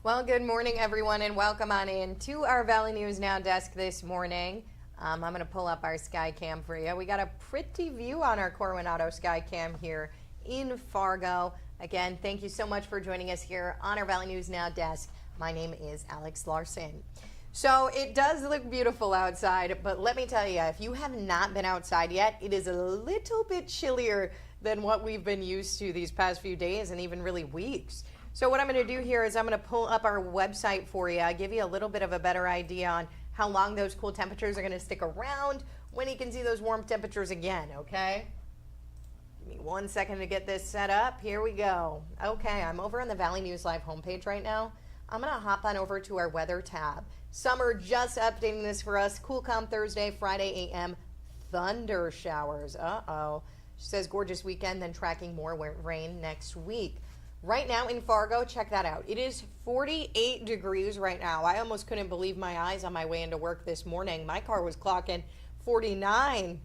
Well, good morning, everyone, and welcome on in to our Valley News Now desk this morning. I'm going to pull up our sky cam for you. We got a pretty view on our Corwin Auto sky cam here in Fargo. Again, thank you so much for joining us here on our Valley News Now desk. My name is Alex Larson. So it does look beautiful outside, but let me tell you, if you have not been outside yet, it is a little bit chillier than what we've been used to these past few days and even really weeks. So what I'm going to do here is I'm going to pull up our website for you, give you a little bit of a better idea on how long those cool temperatures are going to stick around, when you can see those warm temperatures again, okay? Give me 1 second to get this set up. Here we go. Okay, I'm over on the Valley News Live homepage right now. I'm going to hop on over to our weather tab. Summer just updating this for us. Cool, calm Thursday, Friday a.m. Thunder showers. Uh-oh. She says gorgeous weekend, then tracking more rain next week. Right now in Fargo, check that out. It is 48 degrees right now. I almost couldn't believe my eyes on my way into work this morning. My car was clocking 49.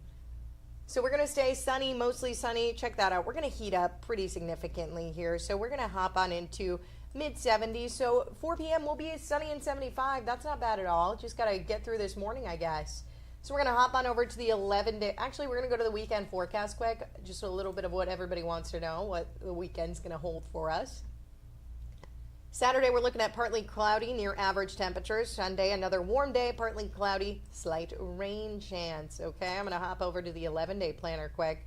So we're going to stay sunny, mostly sunny. Check that out. We're going to heat up pretty significantly here. So we're going to hop on into mid-70s. So 4 p.m. will be sunny and 75. That's not bad at all. Just got to get through this morning, I guess. So we're going to hop on over to the 11-day. Actually, we're going to go to the weekend forecast quick. Just a little bit of what everybody wants to know, what the weekend's going to hold for us. Saturday, we're looking at partly cloudy, near average temperatures. Sunday, another warm day, partly cloudy, slight rain chance. Okay, I'm going to hop over to the 11-day planner quick.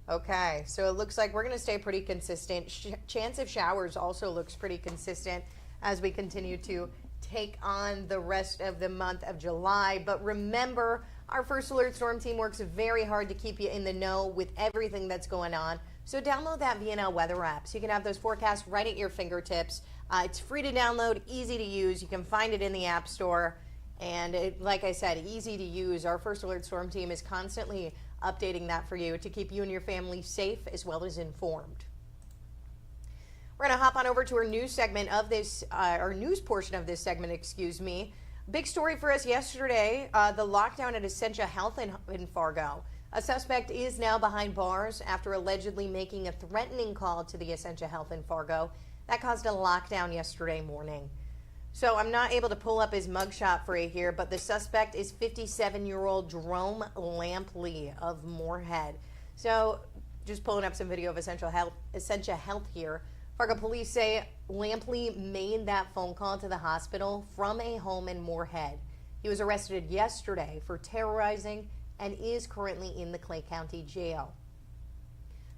Okay, so it looks like we're going to stay pretty consistent. Chance of showers also looks pretty consistent as we continue to take on the rest of the month of July. But remember, our First Alert Storm Team works very hard to keep you in the know with everything that's going on. So download that VNN weather app so you can have those forecasts right at your fingertips. It's free to download, easy to use. You can find it in the App Store. And like I said, easy to use. Our First Alert Storm Team is constantly updating that for you to keep you and your family safe as well as informed. We're going to hop on over to our news segment of this, our news portion of this segment, excuse me. Big story for us yesterday, the lockdown at Essentia Health in Fargo. A suspect is now behind bars after allegedly making a threatening call to the Essentia Health in Fargo. That caused a lockdown yesterday morning. So I'm not able to pull up his mugshot for you here, but the suspect is 57-year-old Jerome Lampley of Moorhead. So just pulling up some video of Essentia Health here. Fargo police say Lampley made that phone call to the hospital from a home in Moorhead. He was arrested yesterday for terrorizing and is currently in the Clay County Jail.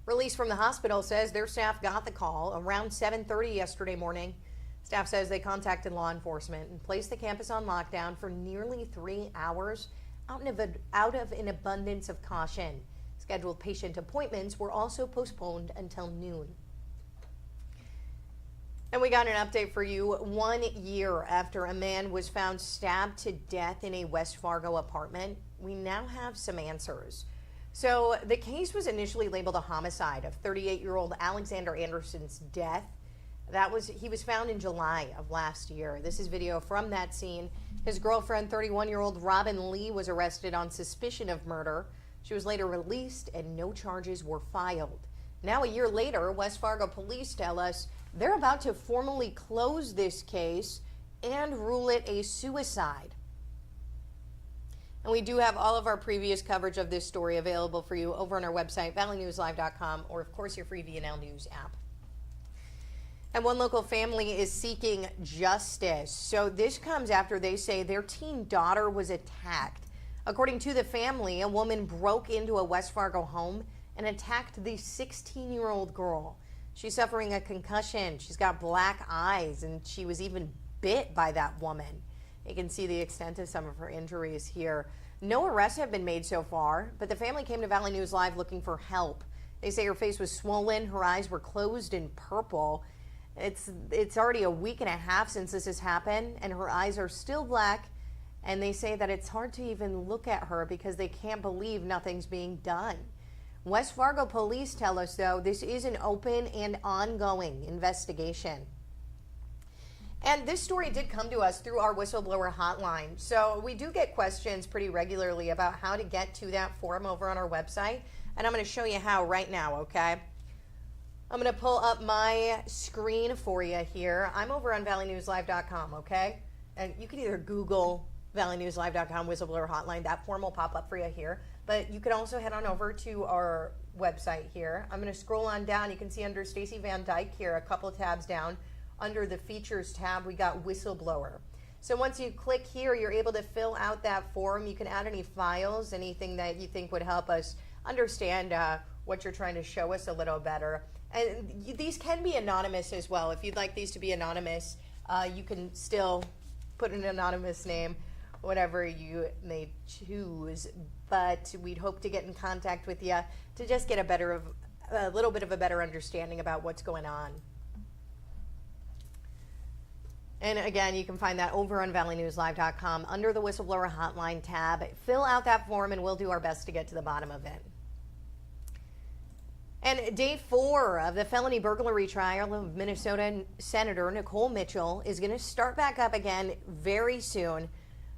Release from the hospital says their staff got the call around 7:30 yesterday morning. Staff says they contacted law enforcement and placed the campus on lockdown for nearly 3 hours out of an abundance of caution. Scheduled patient appointments were also postponed until noon. And we got an update for you 1 year after a man was found stabbed to death in a West Fargo apartment. We now have some answers. So the case was initially labeled a homicide of 38-year-old Alexander Anderson's death. He was found in July of last year. This is video from that scene. His girlfriend, 31-year-old Robin Lee, was arrested on suspicion of murder. She was later released and no charges were filed. Now, a year later, West Fargo police tell us they're about to formally close this case and rule it a suicide. And we do have all of our previous coverage of this story available for you over on our website, valleynewslive.com, or of course your free VNL News app. And one local family is seeking justice. So this comes after they say their teen daughter was attacked. According to the family, a woman broke into a West Fargo home and attacked the 16-year-old girl. She's suffering a concussion. She's got black eyes, and she was even bit by that woman. You can see the extent of some of her injuries here. No arrests have been made so far, but the family came to Valley News Live looking for help. They say her face was swollen, her eyes were closed and purple. It's already a week and a half since this has happened, and her eyes are still black, and they say that it's hard to even look at her because they can't believe nothing's being done. West Fargo police tell us, though, this is an open and ongoing investigation. And this story did come to us through our whistleblower hotline. So we do get questions pretty regularly about how to get to that form over on our website. And I'm going to show you how right now, okay? I'm going to pull up my screen for you here. I'm over on valleynewslive.com, okay? And you can either Google valleynewslive.com whistleblower hotline. That form will pop up for you here. But you can also head on over to our website here. I'm going to scroll on down. You can see under Stacey Van Dyke here, a couple tabs down. Under the features tab, we got whistleblower. So once you click here, you're able to fill out that form. You can add any files, anything that you think would help us understand what you're trying to show us a little better. And these can be anonymous as well. If you'd like these to be anonymous, you can still put an anonymous name, whatever you may choose. But we'd hope to get in contact with you to just get a little bit of a better understanding about what's going on. And again, you can find that over on valleynewslive.com under the whistleblower hotline tab. Fill out that form and we'll do our best to get to the bottom of it. And day 4 of the felony burglary trial of Minnesota Senator Nicole Mitchell is going to start back up again very soon.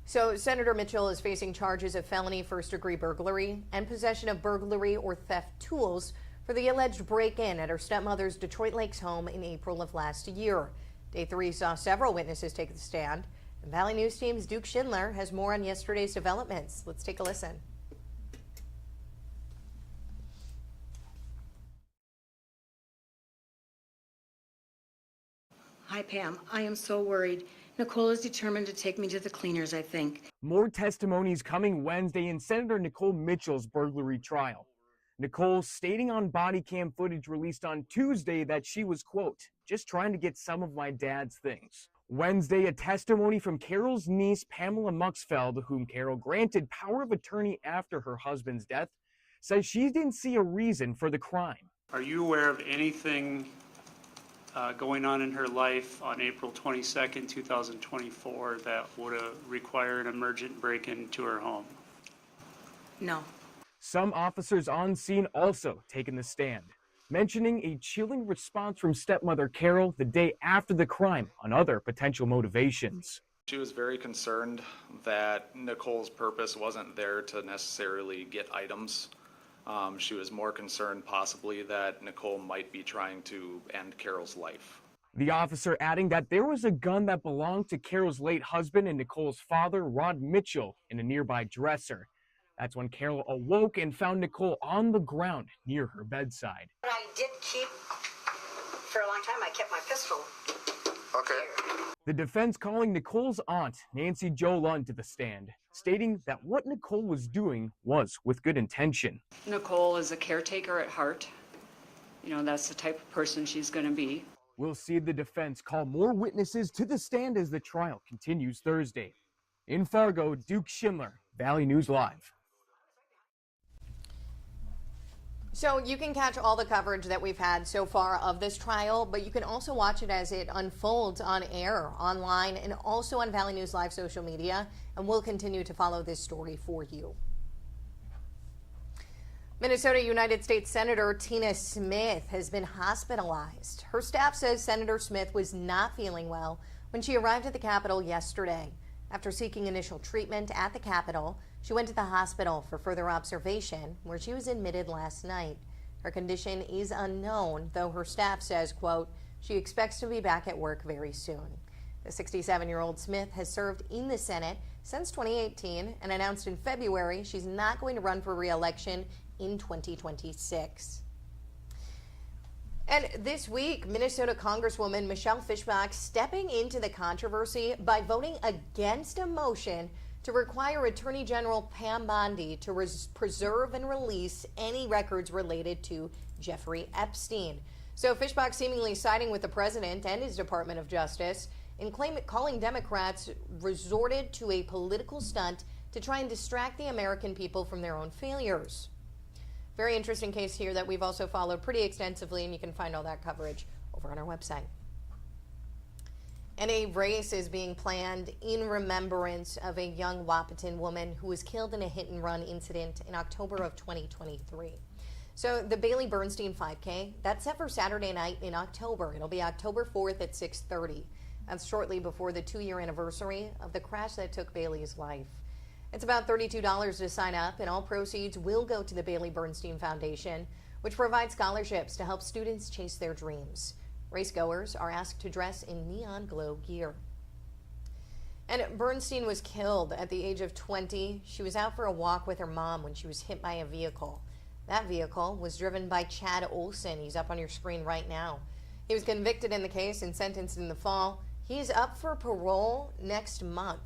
So Senator Mitchell is facing charges of felony first-degree burglary and possession of burglary or theft tools for the alleged break-in at her stepmother's Detroit Lakes home in April of last year. Day 3 saw several witnesses take the stand. And Valley News Team's Duke Schindler has more on yesterday's developments. Let's take a listen. Hi, Pam. I am so worried. Nicole is determined to take me to the cleaners, I think. More testimonies coming Wednesday in Senator Nicole Mitchell's burglary trial. Nicole stating on body cam footage released on Tuesday that she was, quote, just trying to get some of my dad's things. Wednesday, a testimony from Carol's niece, Pamela Muxfeld, whom Carol granted power of attorney after her husband's death, says she didn't see a reason for the crime. Are you aware of anything going on in her life on April 22nd, 2024 that would require an emergent break-in to her home? No. Some officers on scene also taking the stand, mentioning a chilling response from stepmother Carol the day after the crime on other potential motivations. She was very concerned that Nicole's purpose wasn't there to necessarily get items. She was more concerned possibly that Nicole might be trying to end Carol's life. The officer adding that there was a gun that belonged to Carol's late husband and Nicole's father, Rod Mitchell, in a nearby dresser. That's when Carol awoke and found Nicole on the ground near her bedside. What I did keep for a long time, I kept my pistol. Okay. The defense calling Nicole's aunt, Nancy Jo Lund, to the stand, stating that what Nicole was doing was with good intention. Nicole is a caretaker at heart. You know, that's the type of person she's going to be. We'll see the defense call more witnesses to the stand as the trial continues Thursday. In Fargo, Duke Schindler, Valley News Live. So you can catch all the coverage that we've had so far of this trial, but you can also watch it as it unfolds on air, online, and also on Valley News Live social media, and we'll continue to follow this story for you. Minnesota United States Senator Tina Smith has been hospitalized. Her staff says Senator Smith was not feeling well when she arrived at the Capitol yesterday. After seeking initial treatment at the Capitol, she went to the hospital for further observation, where she was admitted last night. Her condition is unknown, though her staff says, quote, she expects to be back at work very soon. The 67-year-old Smith has served in the Senate since 2018 and announced in February she's not going to run for re-election in 2026. And this week, Minnesota Congresswoman Michelle Fischbach stepping into the controversy by voting against a motion to require Attorney General Pam Bondi to preserve and release any records related to Jeffrey Epstein. So Fischbach seemingly siding with the president and his Department of Justice in calling Democrats resorted to a political stunt to try and distract the American people from their own failures. Very interesting case here that we've also followed pretty extensively, and you can find all that coverage over on our website. And a race is being planned in remembrance of a young Wahpeton woman who was killed in a hit-and-run incident in October of 2023. So the Bailey Bernstein 5K, that's set for Saturday night in October. It'll be October 4th at 6:30. That's shortly before the 2-year anniversary of the crash that took Bailey's life. It's about $32 to sign up, and all proceeds will go to the Bailey Bernstein Foundation, which provides scholarships to help students chase their dreams. Racegoers are asked to dress in neon glow gear. And Bernstein was killed at the age of 20. She was out for a walk with her mom when she was hit by a vehicle. That vehicle was driven by Chad Olson. He's up on your screen right now. He was convicted in the case and sentenced in the fall. He's up for parole next month.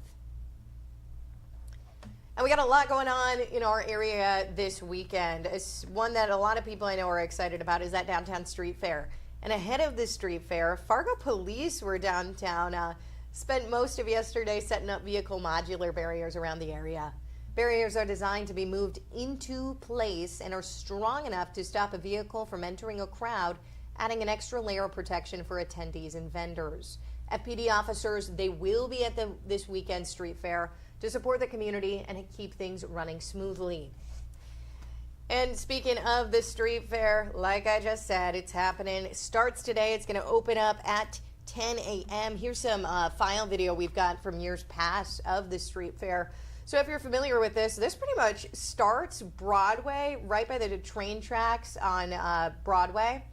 And we got a lot going on in our area this weekend. It's one that a lot of people I know are excited about is that downtown street fair. And ahead of the street fair, Fargo police were downtown, spent most of yesterday setting up vehicle modular barriers around the area. Barriers are designed to be moved into place and are strong enough to stop a vehicle from entering a crowd, adding an extra layer of protection for attendees and vendors. FPD officers, they will be at this weekend street fair to support the community and keep things running smoothly. And speaking of the street fair, like I just said, it's happening. It starts today. It's going to open up at 10 a.m. Here's some file video we've got from years past of the street fair. So if you're familiar with this pretty much starts Broadway, right by the train tracks on Broadway.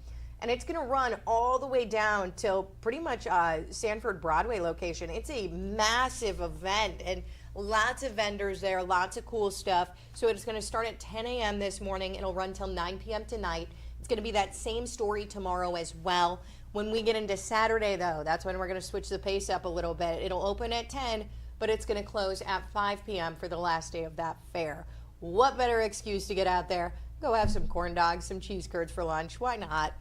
And it's going to run all the way down till pretty much Sanford Broadway location. It's a massive event and lots of vendors there, lots of cool stuff. So it's going to start at 10 a.m. this morning. It'll run till 9 p.m. tonight. It's going to be that same story tomorrow as well. When we get into Saturday, though, that's when we're going to switch the pace up a little bit. It'll open at 10, but it's going to close at 5 p.m. for the last day of that fair. What better excuse to get out there? Go have some corn dogs, some cheese curds for lunch. Why not?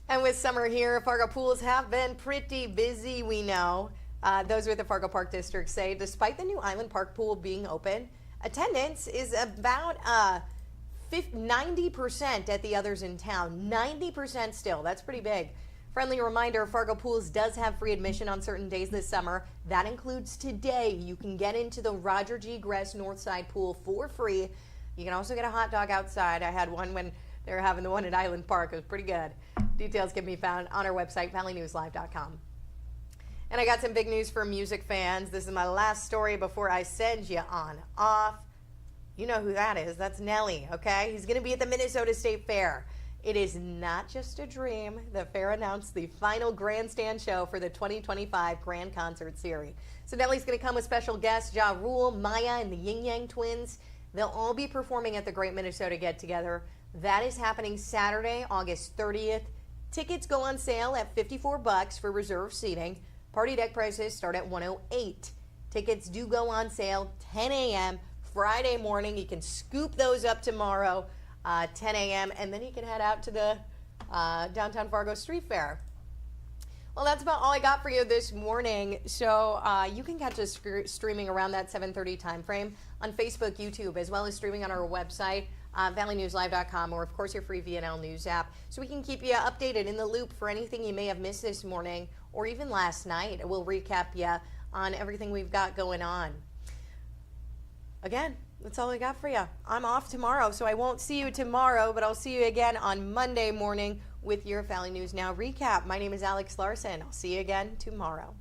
And with summer here, Fargo pools have been pretty busy, we know. Those with the Fargo Park District say despite the new Island Park pool being open, attendance is about 90% at the others in town. 90% still. That's pretty big. Friendly reminder, Fargo Pools does have free admission on certain days this summer. That includes today. You can get into the Roger G. Gress Northside Pool for free. You can also get a hot dog outside. I had one when they were having the one at Island Park. It was pretty good. Details can be found on our website, valleynewslive.com. And I got some big news for music fans. This is my last story before I send you on off. You know who that is. That's Nelly, okay? He's going to be at the Minnesota State Fair. It is not just a dream. The fair announced the final grandstand show for the 2025 Grand Concert Series. So Nelly's going to come with special guests, Ja Rule, Maya, and the Yin Yang Twins. They'll all be performing at the Great Minnesota Get Together. That is happening Saturday, August 30th. Tickets go on sale at $54 for reserved seating. Party deck prices start at $108. Tickets do go on sale 10 a.m. Friday morning. You can scoop those up tomorrow, 10 a.m., and then you can head out to the downtown Fargo Street Fair. Well, that's about all I got for you this morning. So you can catch us streaming around that 7:30 time frame on Facebook, YouTube, as well as streaming on our website, valleynewslive.com, or of course your free VNL News app, so we can keep you updated in the loop for anything you may have missed this morning or even last night. We'll recap you on everything we've got going on. Again, that's all I got for you. I'm off tomorrow, so I won't see you tomorrow, but I'll see you again on Monday morning with your Valley News Now recap. My name is Alex Larson. I'll see you again tomorrow.